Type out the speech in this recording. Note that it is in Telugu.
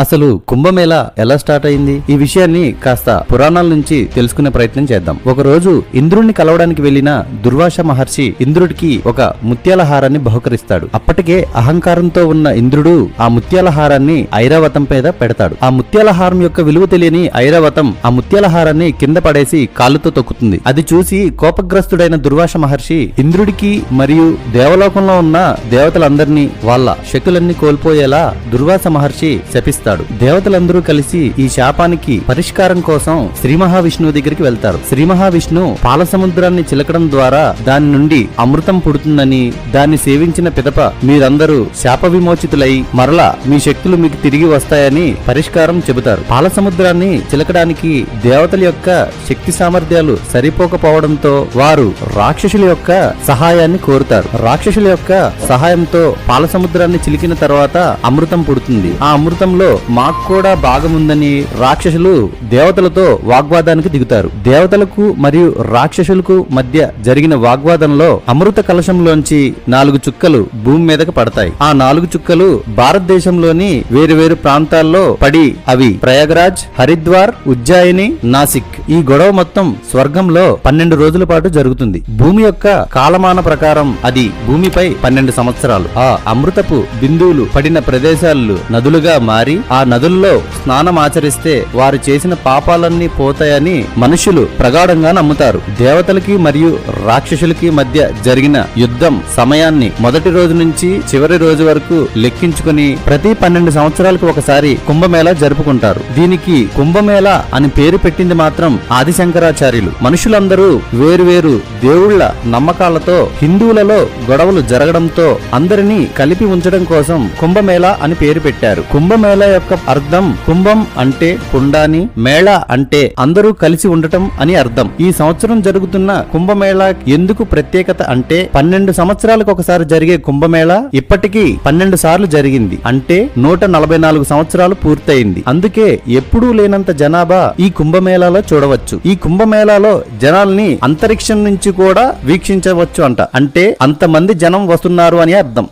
అసలు కుంభమేళా ఎలా స్టార్ట్ అయింది? ఈ విషయాన్ని కాస్త పురాణాల నుంచి తెలుసుకునే ప్రయత్నం చేద్దాం. ఒకరోజు ఇంద్రుడిని కలవడానికి వెళ్లిన దుర్వాస మహర్షి ఇంద్రుడికి ఒక ముత్యాల హారాన్ని బహుకరిస్తాడు. అప్పటికే అహంకారంతో ఉన్న ఇంద్రుడు ఆ ముత్యాల హారాన్ని ఐరావతం మీద పెడతాడు. ఆ ముత్యాల హారం యొక్క విలువ తెలియని ఐరావతం ఆ ముత్యాల హారాన్ని కింద పడేసి కాళ్ళతో తొక్కుతుంది. అది చూసి కోపగ్రస్తుడైన దుర్వాస మహర్షి ఇంద్రుడికి మరియు దేవలోకంలో ఉన్న దేవతలందరినీ వాళ్ళ శక్తులన్నీ కోల్పోయేలా దుర్వాస మహర్షి శపిస్తాడు. దేవతలందరూ కలిసి ఈ శాపానికి పరిష్కారం కోసం శ్రీ మహావిష్ణువు దగ్గరికి వెళ్తారు. శ్రీ మహావిష్ణు పాల సముద్రాన్ని చిలకడం ద్వారా దాని నుండి అమృతం పుడుతుందని, దాన్ని సేవించిన పిదప మీరందరూ శాప విమోచితులై మరలా మీ శక్తులు మీకు తిరిగి వస్తాయని పరిష్కారం చెబుతారు. పాల సముద్రాన్ని చిలకడానికి దేవతల యొక్క శక్తి సామర్థ్యాలు సరిపోకపోవడంతో వారు రాక్షసుల యొక్క సహాయాన్ని కోరుతారు. రాక్షసుల యొక్క సహాయంతో పాల సముద్రాన్ని చిలికిన తర్వాత అమృతం పుడుతుంది. ఆ అమృతంలో మాకు కూడా భాగముందని రాక్షసులు దేవతలతో వాగ్వాదానికి దిగుతారు. దేవతలకు మరియు రాక్షసులకు మధ్య జరిగిన వాగ్వాదంలో అమృత కలశంలోంచి 4 చుక్కలు భూమి మీదకి పడతాయి. ఆ 4 చుక్కలు భారతదేశంలోని వేరు ప్రాంతాల్లో పడి అవి ప్రయాగరాజ్, హరిద్వార్, ఉజ్జయిని, నాసిక్. ఈ గొడవ మొత్తం స్వర్గంలో 12 రోజుల పాటు జరుగుతుంది. భూమి యొక్క కాలమాన ప్రకారం అది భూమిపై 12 సంవత్సరాలు. ఆ అమృతపు బిందువులు పడిన ప్రదేశాలు నదులుగా మారి ఆ నదుల్లో స్నానం ఆచరిస్తే వారు చేసిన పాపాలన్నీ పోతాయని మనుషులు ప్రగాఢంగా నమ్ముతారు. దేవతలకి మరియు రాక్షసులకి మధ్య జరిగిన యుద్ధం సమయాన్ని మొదటి రోజు నుంచి చివరి రోజు వరకు లెక్కించుకుని ప్రతి 12 సంవత్సరాలకు ఒకసారి కుంభమేళా జరుపుకుంటారు. దీనికి కుంభమేళా అని పేరు పెట్టింది మాత్రం ఆదిశంకరాచార్యులు. మనుషులందరూ వేరువేరు దేవుళ్ల నమ్మకాలతో హిందువులలో గొడవలు జరగడంతో అందరినీ కలిపి ఉంచడం కోసం కుంభమేళా అని పేరు పెట్టారు. కుంభమేళా యొక్క అర్థం కుంభం అంటే కుండాని, మేళా అంటే అందరూ కలిసి ఉండటం అని అర్థం. ఈ సంవత్సరం జరుగుతున్న కుంభమేళా ఎందుకు ప్రత్యేకత అంటే 12 సంవత్సరాలకు ఒకసారి జరిగే కుంభమేళా ఇప్పటికీ 12 సార్లు జరిగింది. అంటే 144 సంవత్సరాలు పూర్తయింది. అందుకే ఎప్పుడూ లేనంత జనాభా ఈ కుంభమేళాలో చూడవచ్చు. ఈ కుంభమేళాలో జనాల్ని అంతరిక్షం నుంచి కూడా వీక్షించవచ్చు అంటే అంతమంది జనం వస్తున్నారు అని అర్థం.